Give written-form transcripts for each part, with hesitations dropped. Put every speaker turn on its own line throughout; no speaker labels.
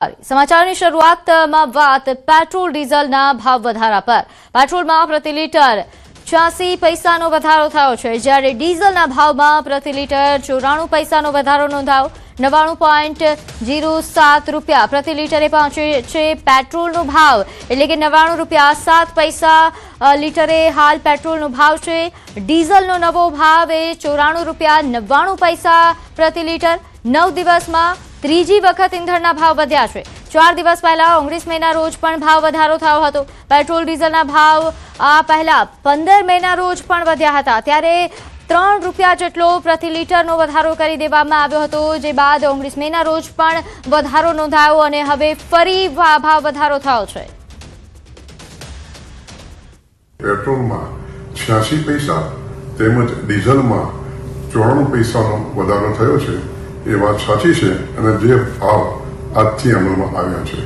समाचार की शुरुआत में बात पेट्रोल डीजलना भाव वधारा पर। पेट्रोल में प्रति लीटर 86 पैसानो वधारो थयो छे, ज्यारे डीजलना भावमां प्रति लीटर 94 पैसानो वधारो नोंधायो। 99.07 रूपिया प्रति लीटरे पहोंचे छे पेट्रोलनो भाव, एटले के 99 रूपिया 7 पैसा लीटरे हाल पेट्रोलनो भाव छे। डीजलनो नवो भाव ए 94 रूपिया 99 पैसा प्रति लीटर। 9 दिवसमां ત્રીજી વખત ઇંધણના ભાવ વધ્યા છે। 4 દિવસ પહેલા 19 મેના રોજ પણ ભાવ વધારો થયો હતો। પેટ્રોલ ડીઝલના ભાવ આ પહેલા 15 મેના રોજ પણ વધ્યા હતા, ત્યારે 3 રૂપિયા જેટલો પ્રતિ લીટરનો વધારો કરી દેવામાં આવ્યો હતો, જે બાદ 19 મેના રોજ પણ વધારો નોંધાયો અને હવે ફરી ભાવ વધારો થયો છે।
પેટ્રોલમાં 86 પૈસા તેમજ ડીઝલમાં 94 પૈસાનો વધારો થયો છે। એ વાત સાચી છે અને જે ભાવ આજથી અમલમાં આવ્યા છે।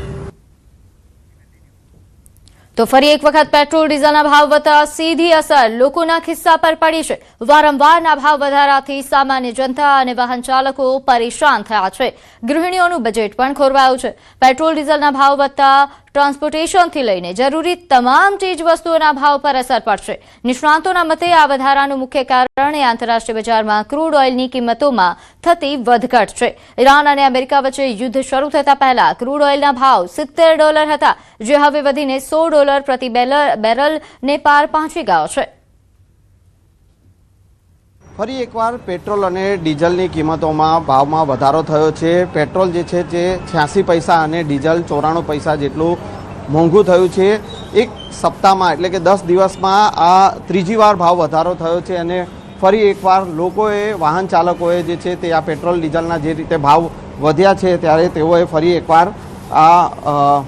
તો ફરી એક વખત પેટ્રોલ ડીઝલના ભાવ વધતા સીધી અસર લોકોના ખિસ્સા પર પડી છે। વારંવારના ભાવ વધારાથી સામાન્ય જનતા અને વાહન ચાલકો પરેશાન થયા છે। ગૃહિણીઓનું બજેટ પણ ખોરવાયું છે। પેટ્રોલ ડીઝલના ભાવ વધતા ટ્રાન્સપોર્ટેશનથી લઈને જરૂરી તમામ ચીજ વસ્તુઓના ભાવ પર અસર પડશે। નિષ્ણાંતોના મતે આ વધારાનું મુખ્ય કારણ એ આંતરરાષ્ટ્રીય બજારમાં ક્રૂડ ઓઇલની કિંમતોમાં થતી વધઘટ છે। ઈરાન અને અમેરિકા વચ્ચે યુદ્ધ શરૂ થતા પહેલા ક્રૂડ ઓઇલના ભાવ $70 હતા, જે હવે વધીને $100 પ્રતિ બેરલને પાર પહોંચી ગયો છે।
ફરી એકવાર પેટ્રોલ અને ડીઝલની કિંમતોમાં ભાવમાં વધારો થયો છે। પેટ્રોલ જે છે તે 86 પૈસા અને ડીઝલ 94 પૈસા જેટલું મોંઘું થયું છે। એક સપ્તાહમાં એટલે કે 10 દિવસમાં આ ત્રીજી વાર ભાવ વધારો થયો છે અને ફરી એકવાર લોકોએ વાહન ચાલકોએ જે છે તે આ પેટ્રોલ ડીઝલના જે રીતે ભાવ વધ્યા છે ત્યારે તેઓએ ફરી એકવાર આ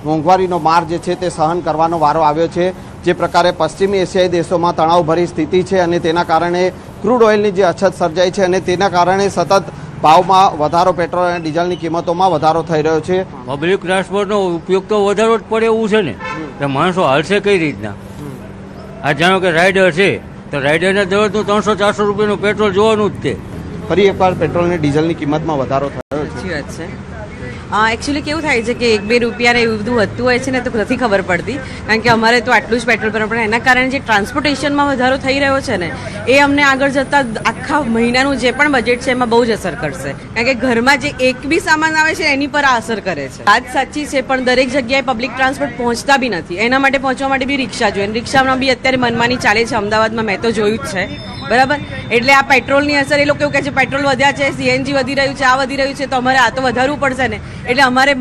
મોંઘવારીનો માર જે છે તે સહન કરવાનો વારો આવ્યો છે। જે પ્રકારે પશ્ચિમી એશિયાઈ દેશોમાં તણાવભરી સ્થિતિ છે અને તેના કારણે ક્રૂડ ઓઇલની જે અછત સર્જાઈ છે અને તેના કારણે સતત ભાવમાં વધારો પેટ્રોલ અને ડીઝલની કિંમતોમાં વધારો થઈ રહ્યો છે।
પબ્લિક ટ્રાન્સપોર્ટનો ઉપયોગ તો વધારો જ પડે એવું છે ને, તો માણસો હાલશે કઈ રીતના? આ જાણો કે રાઇડર છે તો રાઇડરના દરરોજનું 300-400 રૂપિયાનું પેટ્રોલ જોવાનું જ તે।
ફરી એકવાર પેટ્રોલ અને ડીઝલની કિંમતમાં વધારો થયો છે।
સાચી વાત છે। એકચ્યુઅલી કેવું થાય છે કે 1-2 રૂપિયાને એવું બધું વધતું હોય છે ને તો નથી ખબર પડતી, કારણ કે અમારે તો આટલું જ પેટ્રોલ પર પણ એના કારણે જે ટ્રાન્સપોર્ટેશનમાં વધારો થઈ રહ્યો છે ને એ અમને આગળ જતાં આખા મહિનાનું જે પણ બજેટ છે એમાં બહુ જ અસર કરશે, કારણ કે ઘરમાં જે એક બી સામાન આવે છે એની પર આ અસર કરે છે। વાત સાચી છે, પણ દરેક જગ્યાએ પબ્લિક ટ્રાન્સપોર્ટ પહોંચતા બી નથી। એના માટે પહોંચવા માટે બી રિક્ષા જોઈએ, રિક્ષામાં બી અત્યારે મનમાની ચાલે છે। અમદાવાદમાં મેં તો જોયું જ છે, બરાબર। એટલે આ પેટ્રોલની અસર, એ લોકો એવું કહે છે પેટ્રોલ વધ્યા છે, સીએનજી વધી રહ્યું છે, આ વધી રહ્યું છે, તો અમારે આ તો વધારવું પડશે ને। એટલે અમારે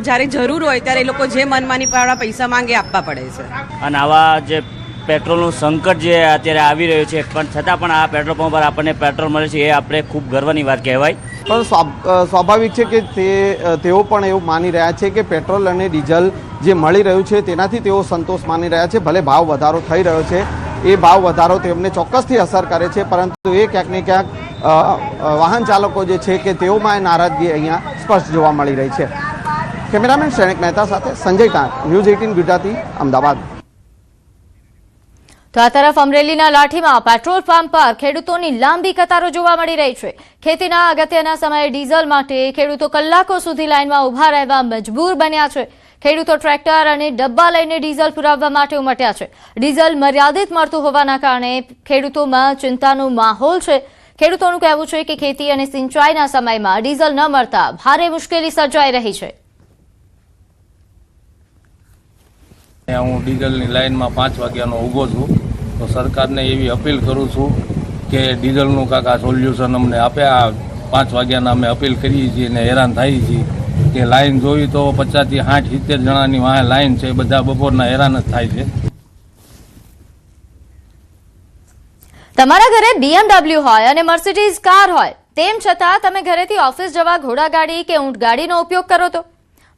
જ્યારે જરૂર હોય ત્યારે એ લોકો જે મનમાની વાળા પૈસા માંગે આપવા પડે છે।
અને આવા જે પેટ્રોલનું સંકટ જે અત્યારે આવી રહ્યું છે, પણ છતાં પણ આ પેટ્રોલ પંપ પર આપણને પેટ્રોલ મળે છે, એ આપણે ખૂબ ગર્વની વાત કહેવાય।
પણ સ્વાભાવિક છે કે તેઓ પણ એવું માની રહ્યા છે કે પેટ્રોલ અને ડીઝલ જે મળી રહ્યું છે તેનાથી તેઓ સંતોષ માની રહ્યા છે। ભલે ભાવ વધારો થઈ રહ્યો છે, એ ભાવ વધારો તેમને ચોક્કસથી અસર કરે છે, પરંતુ એ ક્યાંક ને ક્યાંક વાહન ચાલકો જે છે કે તેઓમાં નારાજગી અહીંયા સ્પષ્ટ જોવા મળી રહી છે। કેમેરામેન શ્રેણિક મહેતા સાથે સંજય કાંત, ન્યૂઝ 18 ગુજરાતી, અમદાવાદ।
તો આ તરફ અમરેલીના લાઠીમાં પેટ્રોલ પંપ પર ખેડૂતોની લાંબી કતારો જોવા મળી રહી છે। ખેતીના અગત્યના સમયે ડીઝલ માટે ખેડૂતો કલાકો સુધી લાઇનમાં ઉભા રહેવા મજબૂર બન્યા છે। ખેડૂતો ટ્રેક્ટર અને ડબ્બા લઈને ડીઝલ પુરાવવા માટે ઉમટ્યા છે। ડીઝલ મર્યાદિત મળતું હોવાના કારણે ખેડૂતોમાં ચિંતાનો માહોલ છે। ખેડૂતોનું કહેવું છે કે ખેતી અને સિંચાઈના સમયમાં ડીઝલ ન મળતા ભારે મુશ્કેલી સર્જાઈ રહી છે।
હું ડીઝલની લાઇનમાં 5 વાગ્યાનો ઊભો છું, તો સરકારને એવી અપીલ કરું છું કે ડીઝલનું કાંકા સોલ્યુશન અમને આપે। આ 5 વાગ્યાના અમે અપીલ કરીએ છીએ અને હેરાન થઈએ છીએ કે લાઈન જોઈ તો 50 થી 60 70 જણાની વાહે લાઈન છે, બધા બપોરના હેરાન જ થાય છે।
તમારા ઘરે BMW હોય અને મર્સિડીઝ કાર હોય, તેમ છતાં તમે ઘરેથી ઓફિસ જવા ઘોડાગાડી કે ઊંટગાડીનો ઉપયોગ કરો તો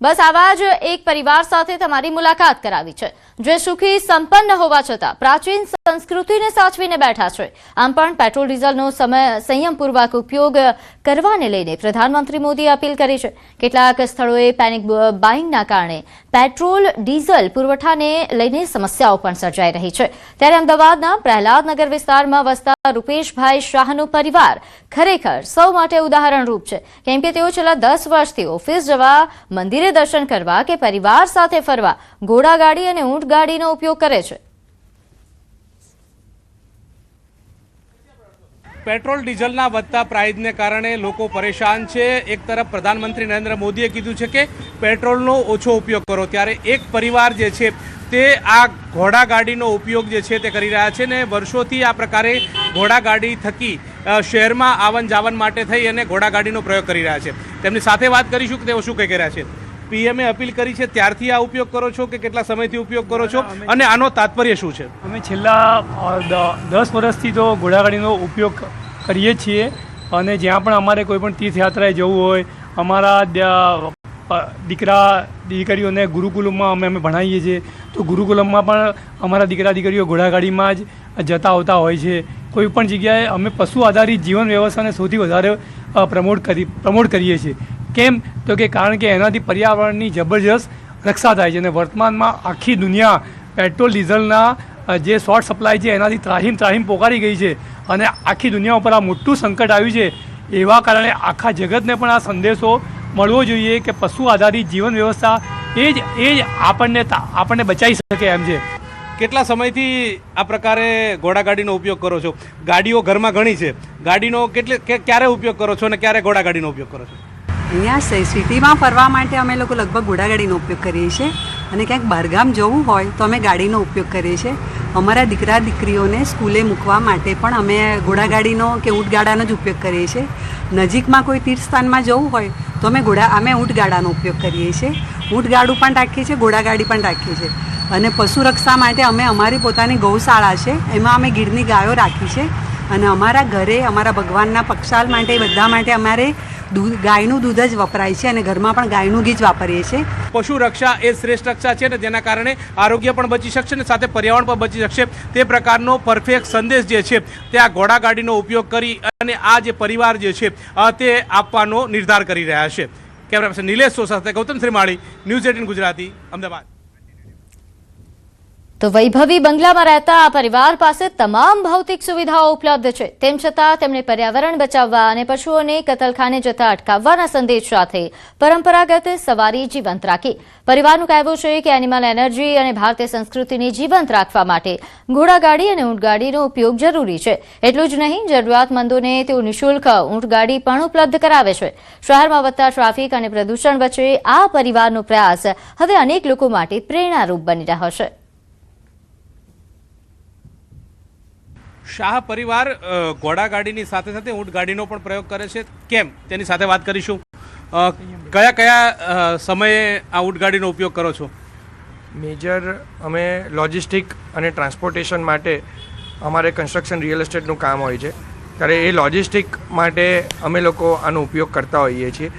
બસ આવા જ એક પરિવાર સાથે તમારી મુલાકાત કરાવી છે, જે સુખી સંપન્ન હોવા છતાં પ્રાચીન સંસ્કૃતિને સાચવીને બેઠા છે। આમ પણ પેટ્રોલ ડીઝલનો સંયમપૂર્વક ઉપયોગ કરવાને લઈને પ્રધાનમંત્રી મોદીએ અપીલ કરી છે। કેટલાક સ્થળોએ પેનિક બાઇંગના કારણે પેટ્રોલ ડીઝલ પુરવઠાને લઈને સમસ્યાઓ પણ સર્જાઈ રહી છે। ત્યારે અમદાવાદના પ્રહલાદનગર વિસ્તારમાં વસતા રૂપેશભાઈ શાહનો પરિવાર ખરેખર સૌ માટે ઉદાહરણરૂપ છે, કેમ કે તેઓ છેલ્લા 10 વર્ષથી ઓફિસ જવા, મંદિરે દર્શન કરવા કે પરિવાર સાથે ફરવા ઘોડાગાડી અને ઊંટગાડીનો ઉપયોગ કરે છે.
પેટ્રોલ ડીઝલના વધતા પ્રાઇઝને કારણે લોકો પરેશાન છે. એક તરફ પ્રધાનમંત્રી નરેન્દ્ર મોદીએ કીધું છે કે પેટ્રોલનો ઓછો ઉપયોગ કરો, ત્યારે એક પરિવાર જે છે તે આ ઘોડાગાડીનો ઉપયોગ જે છે તે કરી રહ્યા છે ને વર્ષોથી આ પ્રકારે ઘોડાગાડી થકી શહેરમાં આવન જાવન માટે થઈ અને ઘોડાગાડીનો પ્રયોગ કરી રહ્યા છે. તેમની સાથે વાત કરીશું કે તેઓ શું કહી રહ્યા છે. પીએમએ અપીલ કરી છે ત્યારથી આ ઉપયોગ કરો છો કે કેટલા સમયથી ઉપયોગ કરો છો અને આનો તાત્પર્ય શું છે?
અમે છેલ્લા 10 વર્ષથી તો ઘોડાગાડીનો ઉપયોગ કરીએ છીએ અને જ્યાં પણ અમારે કોઈ પણ તીર્થયાત્રાએ જવું હોય, અમારા દીકરીઓને ગુરુકુલમમાં અમે ભણાવીએ છીએ, તો ગુરુકુલમમાં પણ અમારા દીકરીઓ ઘોડાગાડીમાં જ જતા આવતા હોય છે. કોઈ પણ જગ્યાએ અમે પશુ આધારિત જીવન વ્યવસ્થાને સૌથી વધારે પ્રમોટ કરીએ છીએ. કેમ તો કે કારણ કે એનાથી પર્યાવરણની જબરજસ્ત રક્ષા થાય છે અને વર્તમાનમાં આખી દુનિયા પેટ્રોલ ડીઝલના જે શોર્ટ સપ્લાય છે એનાથી ત્રાહીમ પોકારી ગઈ છે અને આખી દુનિયા ઉપર આ મોટું સંકટ આવ્યું છે. એવા કારણે આખા જગતને પણ આ સંદેશો મળવો જોઈએ કે પશુ આધારિત જીવન વ્યવસ્થા એ જ આપણને બચાવી શકે એમ છે.
કેટલા સમયથી આ પ્રકારે ઘોડાગાડીનો ઉપયોગ કરો છો? ગાડીઓ ઘરમાં ઘણી છે, ગાડીનો ક્યારે ઉપયોગ કરો છો અને ક્યારે ઘોડાગાડીનો ઉપયોગ કરો છો?
અહીંયા સિટીમાં ફરવા માટે અમે લોકો લગભગ ઘોડાગાડીનો ઉપયોગ કરીએ છીએ અને ક્યાંક બહારગામ જવું હોય તો અમે ગાડીનો ઉપયોગ કરીએ છીએ. અમારા દીકરીઓને સ્કૂલે મૂકવા માટે પણ અમે ઘોડાગાડીનો કે ઊંટગાડાનો જ ઉપયોગ કરીએ છીએ. નજીકમાં કોઈ તીર્થસ્થાનમાં જવું હોય તો અમે ઊંટગાડાનો ઉપયોગ કરીએ છીએ. ઊંટગાડું પણ રાખીએ છીએ, ઘોડાગાડી પણ રાખીએ છીએ. અને પશુ રક્ષા માટે અમે અમારી પોતાની ગૌશાળા છે, એમાં અમે ગીરની ગાયો રાખી છે અને અમારા ઘરે અમારા ભગવાનના પક્ષાલ માટે બધા માટે અમારે ગાયનું દૂધ જ વપરાય છે અને ઘરમાં પણ ગાયનું ઘી જ વાપરીએ છીએ.
પશુ રક્ષા એ શ્રેષ્ઠ રક્ષા છે ને જેના કારણે આરોગ્ય પણ બચી શકશે ને સાથે પર્યાવરણ પણ બચી શકશે. તે પ્રકારનો પરફેક્ટ સંદેશ જે છે તે આ ઘોડાગાડીનો ઉપયોગ કરી અને આ જે પરિવાર જે છે તે આપવાનો નિર્ધાર કરી રહ્યા છે. કેમેરા પર્સન નિલેશ સોસા સાથે ગૌતમ શ્રીમાળી, ન્યૂઝ 18 ગુજરાતી, અમદાવાદ.
તો વૈભવી બંગલામાં રહેતા આ પરિવાર પાસે તમામ ભૌતિક સુવિધાઓ ઉપલબ્ધ છે, તેમ છતાં તેમણે પર્યાવરણ બચાવવા અને પશુઓને કતલખાને જતા અટકાવવાના સંદેશ સાથે પરંપરાગત સવારી જીવંત રાખી. પરિવારનું કહેવું છે કે એનિમલ એનર્જી અને ભારતીય સંસ્કૃતિને જીવંત રાખવા માટે ઘોડાગાડી અને ઊંટગાડીનો ઉપયોગ જરૂરી છે. એટલું જ નહીં, જરૂરિયાતમંદોને તેઓ નિઃશુલ્ક ઊંટગાડી પણ ઉપલબ્ધ કરાવે છે. શહેરમાં વધતા ટ્રાફિક અને પ્રદૂષણ વચ્ચે આ પરિવારનો પ્રયાસ હવે અનેક લોકો માટે પ્રેરણારૂપ બની રહ્યો છે.
શાહ પરિવાર ઘોડાગાડીની સાથે સાથે ઊંટગાડીનો પણ પ્રયોગ કરે છે. કેમ, તેની સાથે વાત કરીશું. કયા સમયે આ ઊંટગાડીનો ઉપયોગ કરો છો?
મેજર અમે લોજિસ્ટિક અને ટ્રાન્સપોર્ટેશન માટે અમારે કન્સ્ટ્રક્શન રિયલ એસ્ટેટનું કામ હોય છે, ત્યારે એ લોજિસ્ટિક માટે અમે લોકો આનો ઉપયોગ કરતા હોઈએ છીએ.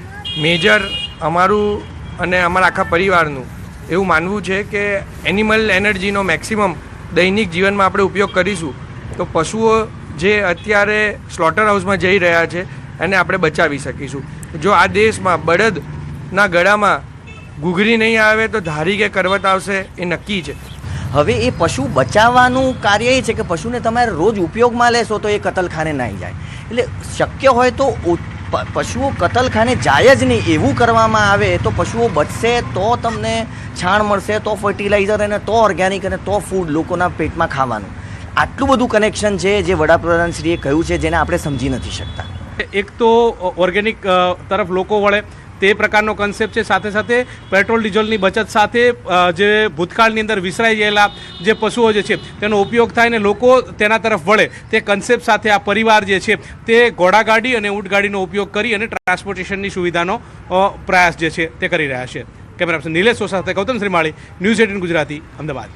મેજર અમારું અને અમારા આખા પરિવારનું એવું માનવું છે કે એનિમલ એનર્જીનો મેક્સિમમ દૈનિક જીવનમાં આપણે ઉપયોગ કરીશું તો પશુઓ જે અત્યારે સ્લોટર હાઉસમાં જઈ રહ્યા છે એને આપણે બચાવી શકીશું. જો આ દેશમાં બળદના ગળામાં ઘૂઘરી નહીં આવે તો ધારી કે કરવત આવશે એ નક્કી છે.
હવે એ પશુ બચાવવાનું કાર્ય એ છે કે પશુને તમારે રોજ ઉપયોગમાં લેશો તો એ કતલખાને નહીં જાય. એટલે શક્ય હોય તો પશુઓ કતલખાને જાય જ નહીં એવું કરવામાં આવે તો પશુઓ બચશે, તો તમને છાણ મળશે, તો ફર્ટિલાઇઝર અને તો ઓર્ગેનિક અને તો ફૂડ લોકોના પેટમાં ખાવાનું. આટલું બધું કનેક્શન છે જે વડાપ્રધાનશ્રીએ કહ્યું છે જેને આપણે સમજી નથી શકતા.
એક તો ઓર્ગેનિક તરફ લોકો વળે તે પ્રકારનો કન્સેપ્ટ છે, સાથે સાથે પેટ્રોલ ડીઝલની બચત સાથે જે ભૂતકાળની અંદર વિસરાઈ ગયેલા જે પશુઓ જે છે તેનો ઉપયોગ થાય ને લોકો તેના તરફ વળે તે કન્સેપ્ટ સાથે આ પરિવાર જે છે તે ઘોડાગાડી અને ઊંટગાડીનો ઉપયોગ કરી અને ટ્રાન્સપોર્ટેશનની સુવિધાનો પ્રયાસ જે છે તે કરી રહ્યા છે. કેમેરા પર્સન નિલેશ સોસા સાથે ગૌતમ શ્રીમાળી, ન્યૂઝ 18 ગુજરાતી, અમદાવાદ.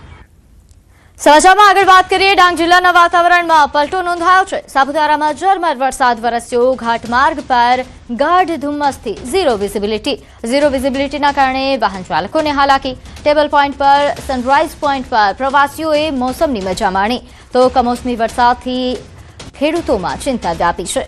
સમાચારમાં આગળ વાત કરીએ. ડાંગ જિલ્લાના વાતાવરણમાં પલટો નોંધાયો છે. સાપુતારામાં ઝરમર વરસાદ વરસ્યો. ઘાટમાર્ગ પર ગાઢ ધુમ્મસથી ઝીરો વિઝિબિલિટીના કારણે વાહન ચાલકોને હાલાકી. ટેબલ પોઈન્ટ પર, સનરાઈઝ પોઈન્ટ પર પ્રવાસીઓએ મોસમની મજા માણી તો કમોસમી વરસાદથી ખેડૂતોમાં ચિંતા વ્યાપી છે.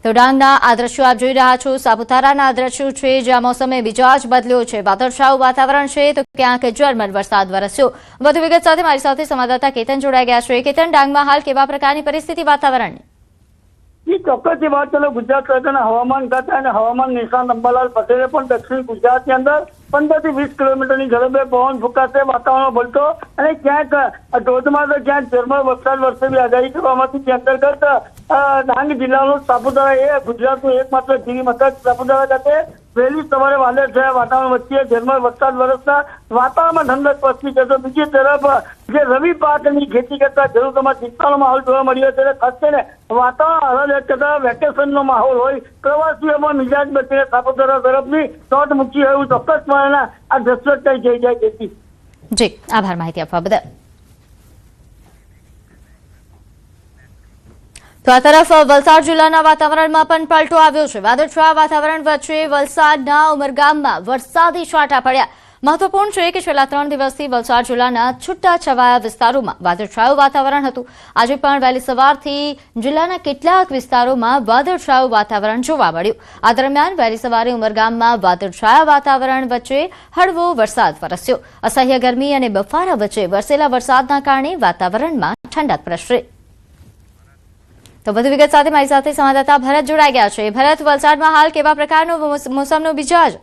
તો ડાંગના આ દ્રશ્યો આપ જોઈ રહ્યા છો. સાપુતારાના આ દ્રશ્યો છે જ્યાં મોસમે મિજાજ બદલ્યો છે. વાદળછાયું વાતાવરણ છે તો ક્યાંક ઝરમર વરસાદ વરસ્યો. વધુ વિગત સાથે મારી સાથે સંવાદદાતા કેતન જોડાઈ ગયા છે. કેતન, ડાંગમાં હાલ કેવા પ્રકારની પરિસ્થિતિ વાતાવરણની?
ચોક્કસથી વાત ચાલો ગુજરાત સરકારના હવામાન ખાતા અને હવામાન નિષ્ણાત અંબાલાલ પટેલે પણ દક્ષિણ ગુજરાતની અંદર 15 થી 20 કિલોમીટરની ઝડપે પવન ફૂંકાશે, વાતાવરણ બનતો અને ક્યાંક ધોધમાર તો ક્યાંક ઝરમર વરસાદ વરસેની આગાહી કરવામાં હતી. તે અંતર્ગત ડાંગ જિલ્લાનું સાપુતારા એ ગુજરાતનું એકમાત્ર ગીરી મથક સાપુતારા ખાતે વહેલી સવારે વાદળછાયા વાતાવરણ વચ્ચે ઝરમર વરસાદ વરસતા વાતાવરણમાં ઠંડક પ્રસરી છે. તો બીજી તરફ જે રવિ પાકની ખેતી કરતા ખેડૂતોમાં ચિંતાનો માહોલ જોવા મળ્યો છે. ખાસ કરીને વાતાવરણ હળદ કરતા વેકેશનનો માહોલ હોય, પ્રવાસીઓમાં મિજાજ બચીને સાપુતારા તરફની ટોટ મૂકી હોય એવું ચોક્કસપણે આ દ્રશ્યો થઈ જાય છે.
જી, આભાર માહિતી આપવા બદલ. તો આ તરફ વલસાડ જિલ્લાના વાતાવરણમાં પણ પલટો આવ્યો છે. વાદળછાયા વાતાવરણ વચ્ચે વલસાડના ઉમરગામમાં વરસાદી છાંટા પડ્યા. મહત્વપૂર્ણ છે કે છેલ્લા 3 દિવસથી વલસાડ જિલ્લાના છૂટાછવાયા વિસ્તારોમાં વાદળછાયું વાતાવરણ હતું. આજે પણ વહેલી સવારથી જિલ્લાના કેટલાક વિસ્તારોમાં વાદળછાયું વાતાવરણ જોવા મળ્યું. આ દરમિયાન વહેલી સવારે ઉમરગામમાં વાદળછાયા વાતાવરણ વચ્ચે હળવો વરસાદ વરસ્યો. અસહ્ય ગરમી અને બફારા વચ્ચે વરસેલા વરસાદના કારણે વાતાવરણમાં ઠંડક પ્રસરી. તો વધુ વિગત સાથે મારી સાથે સંવાદદાતા ભરત જોડાઈ ગયા છે. ભરત, વલસાડમાં હાલ કેવા પ્રકારનો મોસમનો મિજાજ?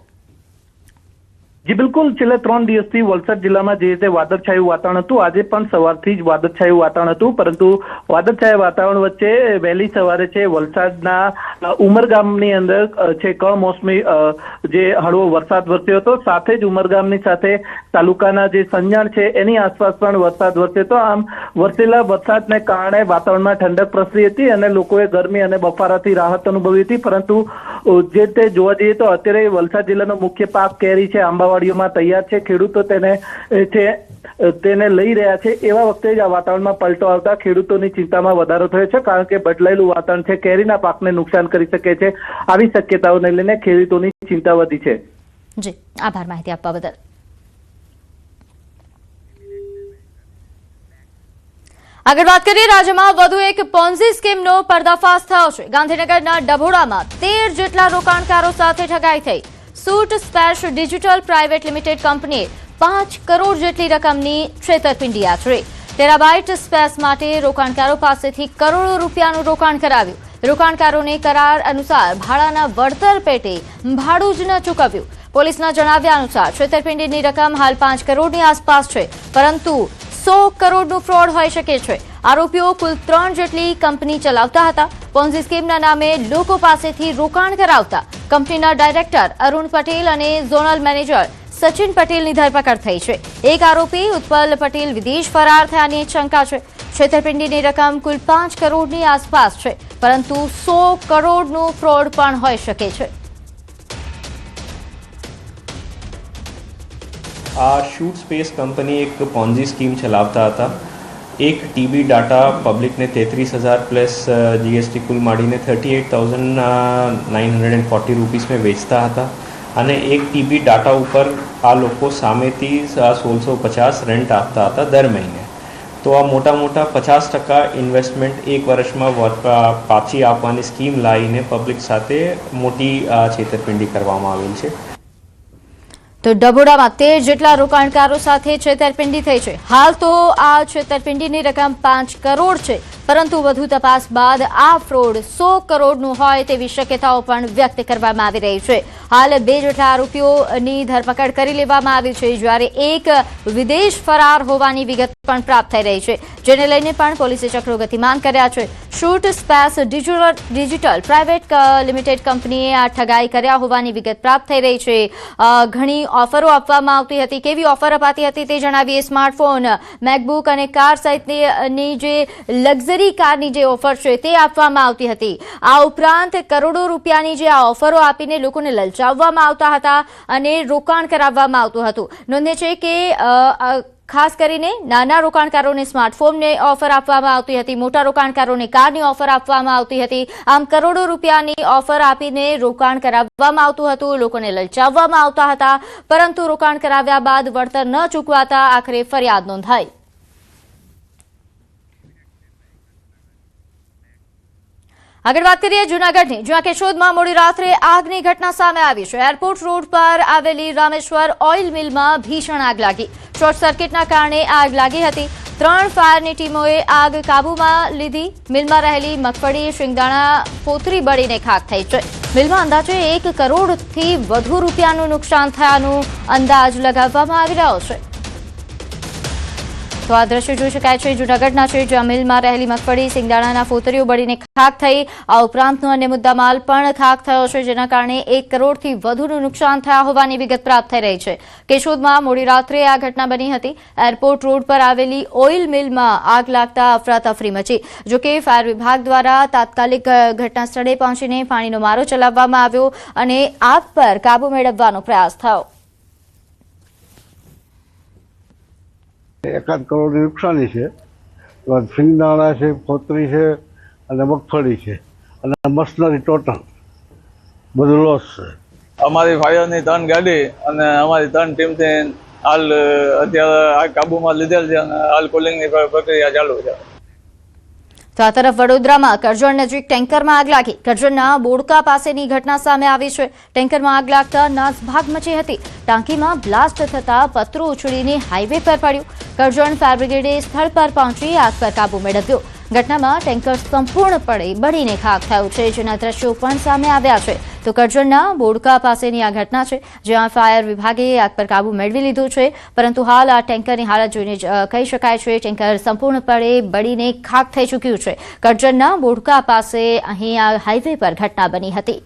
જી બિલકુલ, છેલ્લા 3 દિવસથી વલસાડ જિલ્લામાં જે રીતે વાદળછાયું વાતાવરણ હતું, આજે પણ સવારથી જ વાદળછાયું વાતાવરણ હતું. પરંતુ વાદળછાયા વાતાવરણ વચ્ચે વહેલી સવારે છે વલસાડના ઉમરગામની અંદર છે કમોસમી જે હળવો વરસાદ વરસ્યો હતો. સાથે જ ઉમરગામની સાથે તાલુકાના જે સંજાણ છે એની આસપાસ પણ વરસાદ વરસ્યો હતો. આમ વરસેલા વરસાદને કારણે વાતાવરણમાં ઠંડક પ્રસરી હતી અને લોકોએ ગરમી અને બફારાથી રાહત અનુભવી હતી. પરંતુ જે તે જોવા જઈએ તો અત્યારે વલસાડ જિલ્લાનો મુખ્ય પાક કેરી છે, આંબાવાડીઓમાં તૈયાર છે. ખેડૂતો તેને લઈ રહ્યા છે. એવા વખતે જ આ વાતાવરણમાં પલટો આવતા ખેડૂતોની ચિંતામાં વધારો થયો છે. કારણ કે બદલાયેલું વાતાવરણ છે કેરીના પાકને નુકસાન કરી શકે છે. આવી શક્યતાઓને લઈને ખેડૂતોની ચિંતા વધી છે.
જી, આભાર માહિતી આપવા બદલ. આગળ વાત કરીએ, રાજ્યમાં વધુ એક પોન્ઝી સ્કીમનો પર્દાફાશ થયો છે. ગાંધીનગરના ડભોડામાં 13 જેટલા રોકાણકારો સાથે ઠગાઈ થઈ. Suit space digital private limited કંપનીએ 5 કરોડ જેટલી રકમની છેતરપિંડી આચરી. ટેરાબાઇટ સ્પેસ માટે રોકાણકારો પાસેથી કરોડો રૂપિયાનું રોકાણ કરાવ્યું. રોકાણકારોને કરાર અનુસાર ભાડાના વળતર પેટે ભાડું જ ન ચૂકવ્યું. પોલીસના જણાવ્યા અનુસાર છેતરપિંડીની રકમ હાલ 5 કરોડની આસપાસ છે, પરંતુ 100 કરોડનું ફ્રોડ હોઈ શકે છે. આરોપીઓ કુલ 3 જેટલી કંપની ચલાવતા હતા. પોન્ઝી સ્કીમના નામે લોકો પાસેથી રોકાણ કરાવતા કંપનીના ડાયરેક્ટર અરુણ પટેલ અને ઝોનલ મેનેજર સચિન પટેલની ધરપકડ થઈ છે. એક આરોપી ઉત્પલ પટેલ વિદેશ ફરાર થયાની શંકા છે. છેતરપિંડીની રકમ કુલ 5 કરોડની આસપાસ છે, પરંતુ 100 કરોડનું ફ્રોડ પણ હોઈ શકે છે.
આ શૂટ સ્પેસ કંપની એક પોન્ઝી સ્કીમ ચલાવતા હતા. એક ટીબી ડાટા પબ્લિકને 33,000 પ્લસ જીએસટી કુલ માંડીને 38,940 રૂપીસમાં વેચતા હતા અને એક ટીબી ડાટા ઉપર આ લોકો સામેથી 1650 રેન્ટ આપતા હતા દર મહિને. તો આ મોટા 50% ઇન્વેસ્ટમેન્ટ એક વર્ષમાં પાછી આપવાની સ્કીમ લાવીને પબ્લિક સાથે મોટી છેતરપિંડી કરવામાં આવેલ છે.
તો ડભોડામાં 13 જેટલા રોકાણકારો સાથે છેતરપિંડી થઈ છે. હાલ તો આ છેતરપિંડીની રકમ 5 કરોડ છે, પરંતુ વધુ તપાસ બાદ આ ફ્રોડ 100 કરોડનું હોય તેવી શક્યતાઓ પણ વ્યક્ત કરવામાં આવી રહી છે. હાલ 2 જેટલા આરોપીઓની ધરપકડ કરી લેવામાં આવી છે, જ્યારે એક વિદેશ ફરાર હોવાની વિગત પણ પ્રાપ્ત થઈ રહી છે, જેને લઈને પણ પોલીસે ચક્રો ગતિમાન કર્યા છે. Shoot space digital private limited કંપનીએ આ ઠગાઈ કર્યા હોવાની વિગત પ્રાપ્ત થઈ રહી છે. ઘણી ઓફરો આપવામાં આવતી હતી. કેવી ઓફર અપાતી હતી તે જણાવીએ. સ્માર્ટફોન, મેકબુક અને કાર સહિતની જે લક્ઝરી કારની જે ઓફર છે તે આપવામાં આવતી હતી. આ ઉપરાંત કરોડો રૂપિયાની જે આ ઓફરો આપીને લોકોને લલચાવવામાં આવતા હતા અને રોકાણ કરાવવામાં આવતું હતું. નોંધે છે કે ખાસ કરીને નાના રોકાણકારોને સ્માર્ટફોનની ઓફર આપવામાં આવતી હતી, મોટા રોકાણકારોને કારની ઓફર આપવામાં આવતી હતી. આમ કરોડો રૂપિયાની ઓફર આપીને રોકાણ કરાવવામાં આવતું હતું, લોકોને લલચાવવામાં આવતા હતા, પરંતુ રોકાણ કરાવ્યા બાદ વળતર ન ચૂકવાતા આખરે ફરિયાદ નોંધાઈ. આગળ વાત કરીએ જૂનાગઢની, જ્યાં કેશોદમાં મોડી રાત્રે આગની ઘટના સામે આવી છે. એરપોર્ટ રોડ પર આવેલી રામેશ્વર ઓઇલ મિલમાં ભીષણ આગ લાગી. શોર્ટ સર્કિટના કારણે આગ લાગી હતી. 3 ફાયરની ટીમોએ આગ કાબૂમાં લીધી. મિલમાં રહેલી મગફળી, શિંગદાણા, પોતરી બળીને ખાખ થઈ છે. મિલમાં અંદાજે 1 કરોડથી વધુ રૂપિયાનું નુકસાન થયાનું અંદાજ લગાવવામાં આવી રહ્યો છે. તો આ દ્રશ્ય જોઈ શકાય છે જૂનાગઢના છે, જ્યાં મિલમાં રહેલી મગફળી, સિંગદાણાના ફોતરીઓ બળીને ખાખ થઈ. આ ઉપરાંતનો અન્ય મુદ્દામાલ પણ ખાખ થયો છે, જેના કારણે 1 કરોડથી વધુનું નુકસાન થયા હોવાની વિગત પ્રાપ્ત થઈ રહી છે. કેશોદમાં મોડી રાત્રે આ ઘટના બની હતી. એરપોર્ટ રોડ પર આવેલી ઓઇલ મિલમાં આગ લાગતા અફરાતફરી મચી. જોકે ફાયર વિભાગ દ્વારા તાત્કાલિક ઘટના સ્થળે પહોંચીને પાણીનો મારો ચલાવવામાં આવ્યો અને આગ પર કાબુ મેળવવાનો પ્રયાસ થયો.
1 કરોડની નુકસાની છે. સિંગદાણા છે, ફોતરી છે અને મગફળી છે અને મશનરી ટોટલ બધું લોસ છે.
અમારી ફાયરની 3 ગાડી અને અમારી 3 ટીમથી હાલ અત્યારે આ કાબુમાં લીધેલ છે અને હાલ કોલિંગની પ્રક્રિયા ચાલુ છે.
તો આ તરફ વડોદરામાં કરજણ નજીક ટેન્કરમાં આગ લાગી. કરજણના બોડકા પાસેની ઘટના સામે આવી છે. ટેન્કરમાં આગ લાગતા નાસભાગ મચી હતી. ટાંકીમાં બ્લાસ્ટ થતા પતરું ઉછળીને હાઈવે પર પડ્યું. કરજણ ફાયર બ્રિગેડે સ્થળ પર પહોંચી આગ પર કાબુ મેળવ્યો. ઘટનામાં ટેન્કર સંપૂર્ણપણે બળીને ખાખ થયું છે, જેના દ્રશ્યો પણ સામે આવ્યા છે. તો કરજણના બોડકા પાસેની આ ઘટના છે, જ્યાં ફાયર વિભાગે આગ પર કાબુ મેળવી લીધો છે. પરંતુ હાલ આ ટેન્કરની હાલત જોઈને કહી શકાય છે ટેન્કર સંપૂર્ણપણે બળીને ખાખ થઈ ચૂક્યું છે. કરજણના બોડકા પાસે અહીં આ હાઈવે પર ઘટના બની હતી.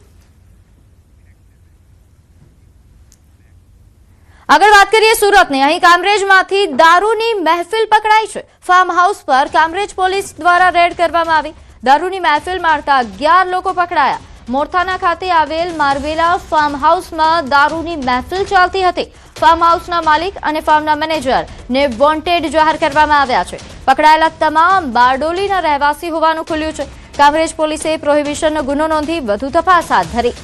આગળ વાત કરીએ સુરતની. અહીં કામરેજમાંથી દારૂની મહેફિલ પકડાઈ છે. ફાર્મ હાઉસ પર કામરેજ પોલીસ દ્વારા રેડ કરવામાં આવી. દારૂની મહેફિલ મારતા 11 લોકો પકડાયા. મોરથાના ખાતે આવેલ મારવેલા ફાર્મ હાઉસમાં દારૂની મહેફિલ ચાલતી હતી. ફાર્મ હાઉસના માલિક અને ફાર્મના મેનેજરને વોન્ટેડ જાહેર કરવામાં આવ્યા છે. પકડાયેલા તમામ બારડોલીના રહેવાસી હોવાનું ખુલ્યું છે. કામરેજ પોલીસે પ્રોહિબિશનનો ગુનો નોંધી વધુ તપાસ હાથ ધરી.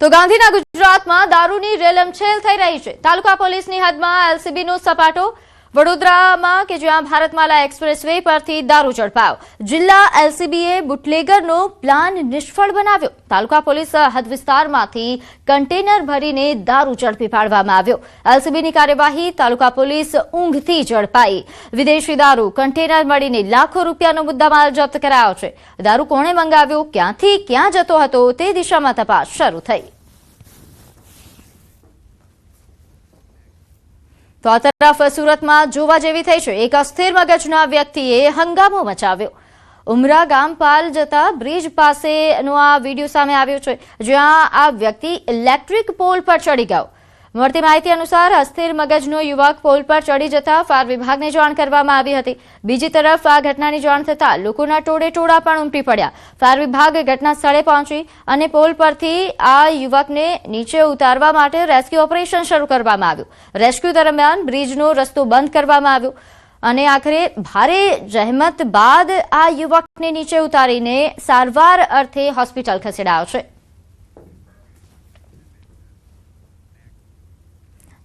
તો ગાંધીના ગુજરાતમાં દારૂની રેલમછેલ થઈ રહી છે. તાલુકા પોલીસની હદમાં એલસીબીનો સપાટો. વડોદરામાં કે જ્યાં ભારતમાલા એક્સપ્રેસ વે પરથી દારૂ ઝડપાયો. જિલ્લા એલસીબીએ બુટલેગરનો પ્લાન નિષ્ફળ બનાવ્યો. તાલુકા પોલીસ હદ વિસ્તારમાંથી કન્ટેનર ભરીને દારૂ ઝડપી પાડવામાં આવ્યો. એલસીબીની કાર્યવાહી તાલુકા પોલીસ ઊંઘથી ઝડપાઈ. વિદેશી દારૂ કન્ટેનર મળીને લાખો રૂપિયાનો મુદ્દામાલ જપ્ત કરાયો છે. દારૂ કોણે મંગાવ્યો, ક્યાંથી ક્યાં જતો હતો તે દિશામાં તપાસ શરૂ થઈ. તો આ તરફ સુરતમાં જોવા જેવી થઈ છે એક અસ્થિર મગજના વ્યક્તિએ હંગામો મચાવ્યો. ઉમરા ગામ પાલ જતા બ્રિજ પાસેનો આ વિડીયો સામે આવ્યો છે, જ્યાં આ વ્યક્તિ ઇલેક્ટ્રિક પોલ પર ચડી ગયો. મળતી માહિતી અનુસાર અસ્થિર મગજનો યુવક પોલ પર ચડી જતા ફાયર વિભાગને જાણ કરવામાં આવી હતી. બીજી તરફ આ ઘટનાની જાણ થતાં લોકોના ટોળે પણ ઉમટી પડ્યા. ફાયર વિભાગ ઘટના સ્થળે પહોંચી અને પોલ પરથી આ યુવકને નીચે ઉતારવા માટે રેસ્ક્યુ ઓપરેશન શરૂ કરવામાં આવ્યું. રેસ્ક્યુ દરમિયાન બ્રિજનો રસ્તો બંધ કરવામાં આવ્યો અને આખરે ભારે જહેમત બાદ આ યુવકને નીચે ઉતારીને સારવાર અર્થે હોસ્પિટલ ખસેડાયો છે.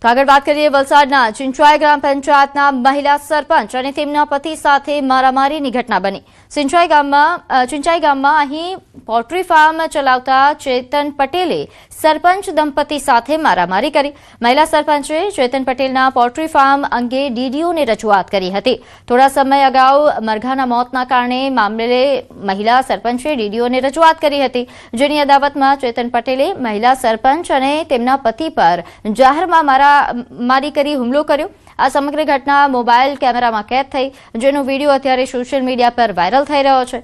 તો આગળ વાત કરીએ વલસાડના ચિંચવાઈ ગ્રામ પંચાયતના મહિલા સરપંચ અને તેમના પતિ સાથે મારામારીની ઘટના બની. ચિંચાઈ ગામમાં અહીં પોલ્ટ્રી ફાર્મ ચલાવતા ચેતન પટેલે સરપંચ દંપતી સાથે મારામારી કરી. મહિલા સરપંચે ચેતન પટેલના પોલ્ટ્રી ફાર્મ અંગે ડીડીઓને રજૂઆત કરી હતી. થોડા સમય અગાઉ મરઘાના મોતના કારણે મામલે મહિલા સરપંચે ડીડીઓને રજૂઆત કરી હતી, જેની અદાવતમાં ચેતન પટેલે મહિલા સરપંચ અને તેમના પતિ પર જાહેરમાં મારી કરી હુમલો કર્યો. આ સમગ્ર ઘટના મોબાઈલ કેમેરામાં કેદ થઈ, જેનો વિડીયો અત્યારે સોશિયલ મીડિયા પર વાયરલ થઈ રહ્યો છે.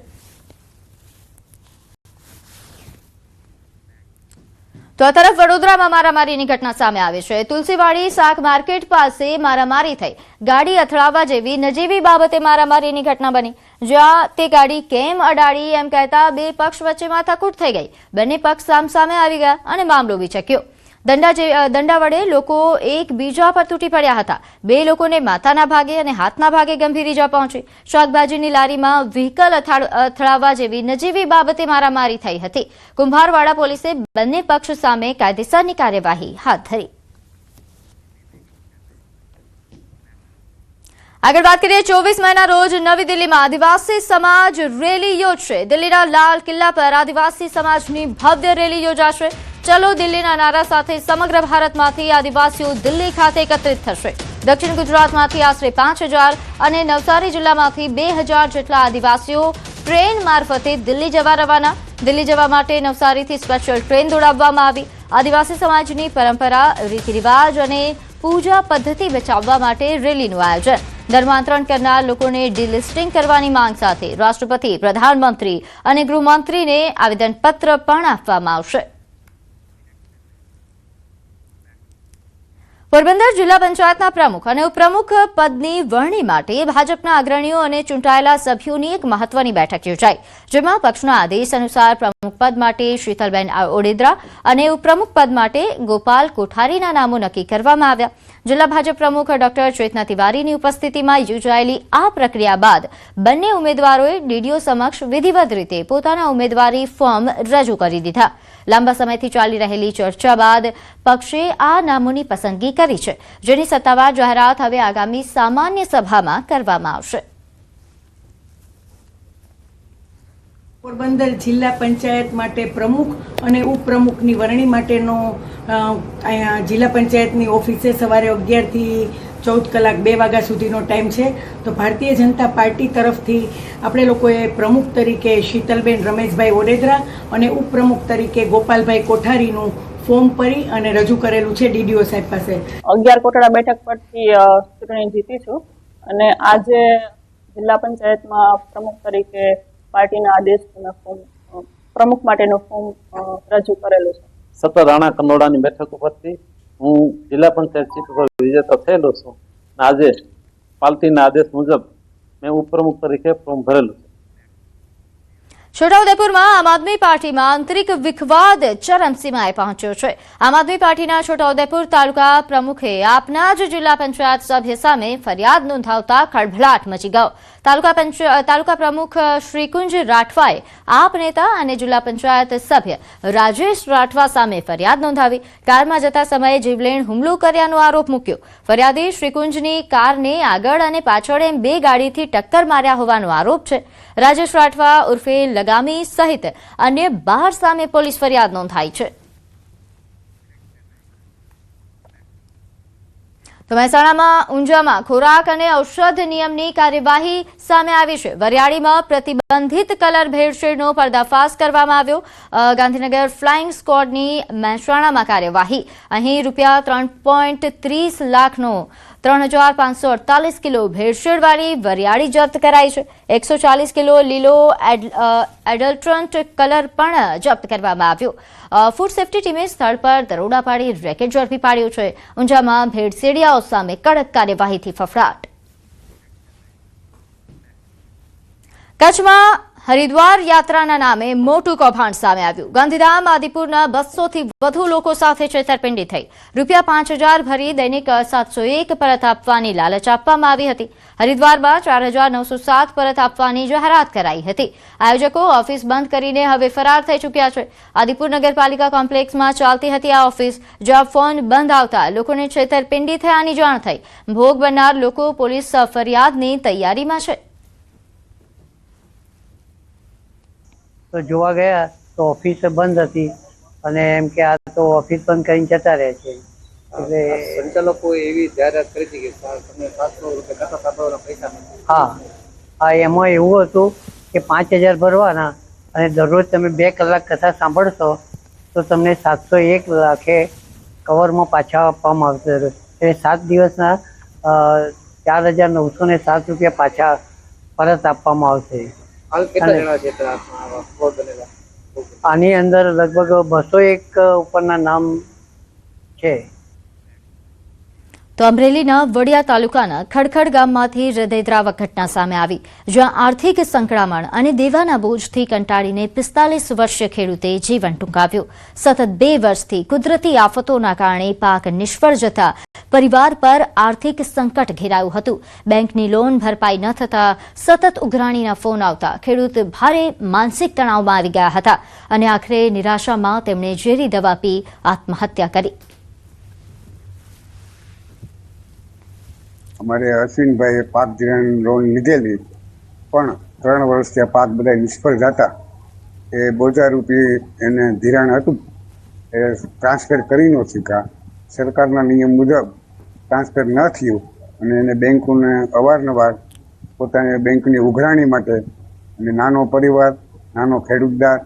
તો આ તરફ વડોદરામાં મારામારીની ઘટના સામે આવી છે. તુલસીવાડી શાક માર્કેટ પાસે મારામારી થઈ. ગાડી અથડાવવા જેવી નજીવી બાબતે મારામારીની ઘટના બની, જ્યાં તે ગાડી કેમ અડાડી એમ કહેતા 2 પક્ષ વચ્ચે માથાકૂટ થઈ ગઈ. બંને પક્ષ સામસામે આવી ગયા અને મામલો વિચક્યો. દંડા વડે લોકો એકબીજા પર તૂટી પડ્યા હતા. 2 લોકોને માથાના ભાગે અને હાથના ભાગે ગંભીર ઈજા પહોંચી. શાકભાજીની લારીમાં વ્હીકલ અથડાવવા જેવી નજીવી બાબતે મારામારી થઈ હતી. કુંભારવાડા પોલીસે બંને પક્ષ સામે કાયદેસરની કાર્યવાહી હાથ ધરી. આગળ વાત કરીએ 24 મેના રોજ નવી દિલ્હીમાં આદિવાસી સમાજ રેલી યોજશે. દિલ્હીના લાલ કિલ્લા પર આદિવાસી સમાજની ભવ્ય રેલી યોજાશે. ચલો દિલ્હીના નારા સાથે સમગ્ર ભારતમાંથી આદિવાસીઓ દિલ્હી ખાતે એકત્રિત થશે. દક્ષિણ ગુજરાતમાંથી આશરે 5000 અને નવસારી જિલ્લામાંથી 2000 જેટલા આદિવાસીઓ ટ્રેન મારફતે દિલ્હી જવા રવાના. દિલ્હી જવા માટે નવસારીથી સ્પેશિયલ ટ્રેન દોડાવવામાં આવી. આદિવાસી સમાજની પરંપરા, રીતિરિવાજ અને પૂજા પદ્ધતિ બચાવવા માટે રેલીનું આયોજન. ધર્માંતરણ કરનાર લોકોને ડિલિસ્ટિંગ કરવાની માંગ સાથે રાષ્ટ્રપતિ, પ્રધાનમંત્રી અને ગૃહમંત્રીને આવેદનપત્ર પણ આપવામાં આવશે. પોરબંદર જિલ્લા પંચાયતના પ્રમુખ અને ઉપપ્રમુખ પદની વરણી માટે ભાજપના અગ્રણીઓ અને ચૂંટાયેલા સભ્યોની એક મહત્વની બેઠક યોજાઈ, જેમાં પક્ષના આદેશ અનુસાર પ્રમુખ પદ માટે શીતલબેન ઓડેદરા અને ઉપપ્રમુખ પદ માટે ગોપાલ કોઠારીના નામો નક્કી કરવામાં આવ્યા. જિલ્લા ભાજપ પ્રમુખ ડોક્ટર ચેતના તિવારીની ઉપસ્થિતિમાં યોજાયેલી આ પ્રક્રિયા બાદ બંને ઉમેદવારોએ ડીડીઓ સમક્ષ વિધિવત રીતે પોતાના ઉમેદવારી ફોર્મ રજૂ કરી દીધા. લાંબા સમયથી ચાલી રહેલી ચર્ચા બાદ પક્ષે આ નામોની પસંદગી કરી છે, જેની સત્તાવાર જાહેરાત હવે આગામી સામાન્ય સભામાં કરવામાં આવશે.
પોરબંદર જિલ્લા પંચાયત માટે પ્રમુખ અને ઉપપ્રમુખની વરણી માટેનો અહીંયા જિલ્લા પંચાયતની ઓફિસે સવારે 11 થી 14 કલાક 2 વાગ્યા સુધીનો ટાઈમ છે. તો ભારતીય જનતા પાર્ટી તરફથી આપણે લોકોએ પ્રમુખ તરીકે શીતલબેન રમેશભાઈ ઓડેદરા અને ઉપપ્રમુખ તરીકે ગોપાલભાઈ કોઠારીનું ફોર્મ ભરી અને રજૂ કરેલું છે ડીડીઓ સાહેબ પાસે.
11 કોટડા બેઠક પરથી ચૂંટણી જીતી છું અને આજે જિલ્લા પંચાયતમાં પ્રમુખ તરીકે પાર્ટીના આદેશના ફોર્મ પ્રમુખ માટેનું ફોર્મ રજૂ કરેલું છે.
સતત રાણા કનોડાની બેઠક ઉપરથી હું જિલ્લા પંચાયત સીટ પર વિજેતા થયેલો છું. આજે પાર્ટીના આદેશ મુજબ મેં ઉપપ્રમુખ તરીકે ફોર્મ ભરેલું છે.
છોટાઉદેપુરમાં આમ આદમી પાર્ટીમાં આંતરિક વિખવાદ ચરમસીમાએ પહોંચ્યો છે. આમ આદમી પાર્ટીના છોટાઉદેપુર તાલુકા પ્રમુખે આપના જ જિલ્લા પંચાયત સભ્ય સામે ફરિયાદ નોંધાવતા ખળભળાટ મચી ગયો. તાલુકા પ્રમુખ શ્રીકુંજ રાઠવાએ આપ નેતા અને જિલ્લા પંચાયત સભ્ય રાજેશ રાઠવા સામે ફરિયાદ નોંધાવી. કારમાં જતા સમયે જીવલેણ હુમલો કર્યાનો આરોપ મૂક્યો. ફરિયાદી શ્રીકુંજની કારને આગળ અને પાછળ એમ 2 ગાડીથી ટક્કર માર્યા હોવાનો આરોપ છે. રાજેશ રાઠવા ઉર્ફે લગામી સહિત અન્ય 12 સામે પોલીસ ફરિયાદ નોંધાઈ છે. તો મહેસાણામાં ઊંઝામાં ખોરાક અને ઔષધ નિયમની કાર્યવાહી સામે આવી છે. વરિયાળીમાં પ્રતિબંધિત કલર ભેળસેળનો પર્દાફાશ કરવામાં આવ્યો. ગાંધીનગર ફ્લાઇંગ સ્ક્વોડની મહેસાણામાં કાર્યવાહી. અહીં રૂપિયા 3.30 લાખનો 3548 કિલો ભેળસેળવાળી વરિયાળી જપ્ત કરાઈ છે. 140 કિલો લીલો એડલ્ટ્રન્ટ કલર પણ જપ્ત કરવામાં આવ્યો. ફૂડ સેફ્ટી ટીમે સ્થળ પર દરોડા પાડી રેકેટ ઝડપી પાડ્યો છે. ઊંઝામાં ભેળસેળિયાઓ સામે કડક કાર્યવાહીથી ફફડાટ. કચ્છમાં હરિદ્વાર યાત્રાના નામે મોટું કૌભાંડ સામે આવ્યું. ગાંધીધામ આદિપુરના 200 થી વધુ લોકો સાથે છેતરપિંડી થઈ. રૂપિયા 5000 ભરી દૈનિક 701 પરત આપવાની લાલચ આપવામાં આવી હતી. હરિદ્વારમાં 4907 પરત આપવાની જાહેરાત કરાઈ હતી. આયોજકો ઓફિસ બંધ કરીને હવે ફરાર થઈ ચૂક્યા છે. આદિપુર નગરપાલિકા કોમ્પ્લેક્સમાં ચાલતી હતી આ ઓફિસ, જ્યાં ફોન બંધ આવતા લોકોને છેતરપિંડી થયાની જાણ થઈ. ભોગ બનનાર લોકો પોલીસ ફરિયાદની તૈયારીમાં છે.
તો જોવા ગયા તો ઓફિસ બંધ હતી અને એમ કે આ તો ઓફિસ બંધ કરીને જતા રહે છે. એટલે
સંચાલકો એવી જાહેરાત કરી હતી કે તમને 700 રૂપિયા કથા સાંભળવાના પૈસા નથી.
હા, એમાં એવું હતું કે 5000 ભરવાના અને દરરોજ તમે 2 કલાક કથા સાંભળશો તો તમને 701 લાખે કવરમાં પાછા આપવામાં આવશે. એટલે 7 દિવસના 4907 રૂપિયા પાછા પરત આપવામાં આવશે. આની અંદર લગભગ 201 ઉપરના નામ છે.
તો અમરેલીના વડિયા તાલુકાના ખડખડ ગામમાંથી હૃદયદ્રાવક ઘટના સામે આવી, જ્યાં આર્થિક સંકળામણ અને દેવાના બોજથી કંટાળીને 45 વર્ષીય ખેડૂતે જીવન ટૂંકાવ્યું. સતત 2 વર્ષથી કુદરતી આફતોના કારણે પાક નિષ્ફળ જતા પરિવાર પર આર્થિક સંકટ ઘેરાયું હતું. બેંકની લોન ભરપાઈ ન થતા સતત ઉઘરાણીના ફોન આવતા ખેડૂત ભારે માનસિક તણાવમાં આવી ગયા હતા અને આખરે નિરાશામાં તેમણે ઝેરી દવા પી આત્મહત્યા કરી.
અમારે અશ્વિનભાઈએ પાક ધિરાણ લોન લીધેલી, પણ 3 વર્ષથી આ પાક બધા નિષ્ફળ જતા એ 2000 રૂપિયા એને ધિરાણ હતું એ ટ્રાન્સફર કરી ન શક્યા. સરકારના નિયમ મુજબ ટ્રાન્સફર ન થયું અને એને બેંકોને અવારનવાર પોતાની બેંકની ઉઘરાણી માટે, અને નાનો પરિવાર, નાનો ખેડૂતદાર,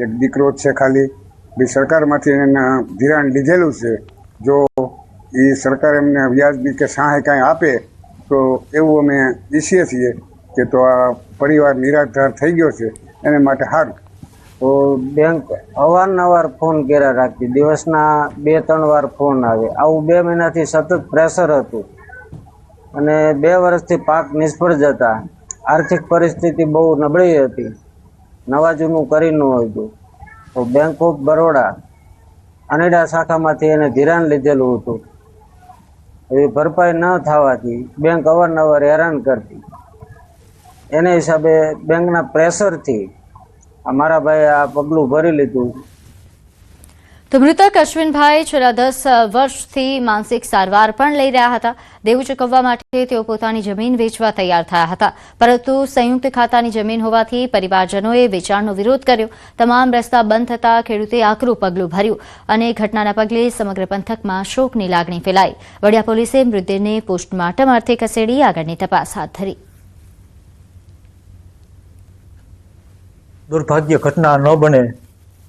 એક દીકરો જ છે ખાલી, બી સરકારમાંથી એને ધિરાણ લીધેલું છે. જો એ સરકાર એમને વ્યાજબી કે સહાય કાંઈ આપે તો એવું અમે ઈચ્છીએ છીએ કે તો આ પરિવાર નિરાધાર થઈ ગયો છે એને માટે સારું.
તો બેંક અવારનવાર ફોન કર્યા રાખતી, દિવસના 2-3 વાર ફોન આવે. આવું 2 મહિનાથી સતત પ્રેશર હતું અને 2 વર્ષથી પાક નિષ્ફળ જતા. આર્થિક પરિસ્થિતિ બહુ નબળી હતી, નવા જૂનું કરી ન હતું. તો બેંક ઓફ બરોડા અનેડા શાખામાંથી એને ધિરાણ લીધેલું હતું. એવી ભરપાઈ ન થવાથી બેંક અવારનવાર હેરાન કરતી. એને હિસાબે બેંકના પ્રેશરથી અમારા ભાઈએ આ પગલું ભરી લીધું.
તો મૃતક અશ્વિનભાઈ છેલ્લા 10 વર્ષથી માનસિક સારવાર પણ લઈ રહ્યા હતા. દેવું ચૂકવવા માટે તેઓ પોતાની જમીન વેચવા તૈયાર થયા હતા, પરંતુ સંયુક્ત ખાતાની જમીન હોવાથી પરિવારજનોએ વેચાણનો વિરોધ કર્યો. તમામ રસ્તા બંધ થતા ખેડૂતે આકરું પગલું ભર્યું અને ઘટનાના પગલે સમગ્ર પંથકમાં શોકની લાગણી ફેલાઈ. વડિયા પોલીસે મૃતદેહને પોસ્ટમોર્ટમ અર્થે ખસેડી આગળની તપાસ હાથ ધરી.
દુર્ભાગ્ય ઘટના ન બને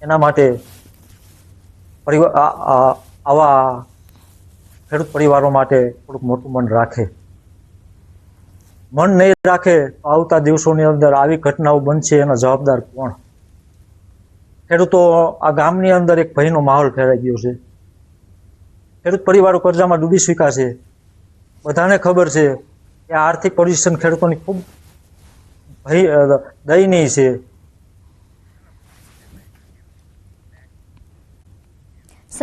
એના માટે આવા ખેડૂત પરિવારો માટે થોડુંક મોટું મન રાખે. મન નહીં રાખે તો આવતા દિવસોની અંદર આવી ઘટનાઓ બનશે, એનો જવાબદાર કોણ? ખેડૂતો આ ગામની અંદર એક ભયનો માહોલ ફેલાઈ ગયો છે. ખેડૂત પરિવારો કર્જામાં ડૂબી ચૂક્યા છે. બધાને ખબર છે કે આર્થિક પોઝિશન ખેડૂતોની ખૂબ દયનીય છે.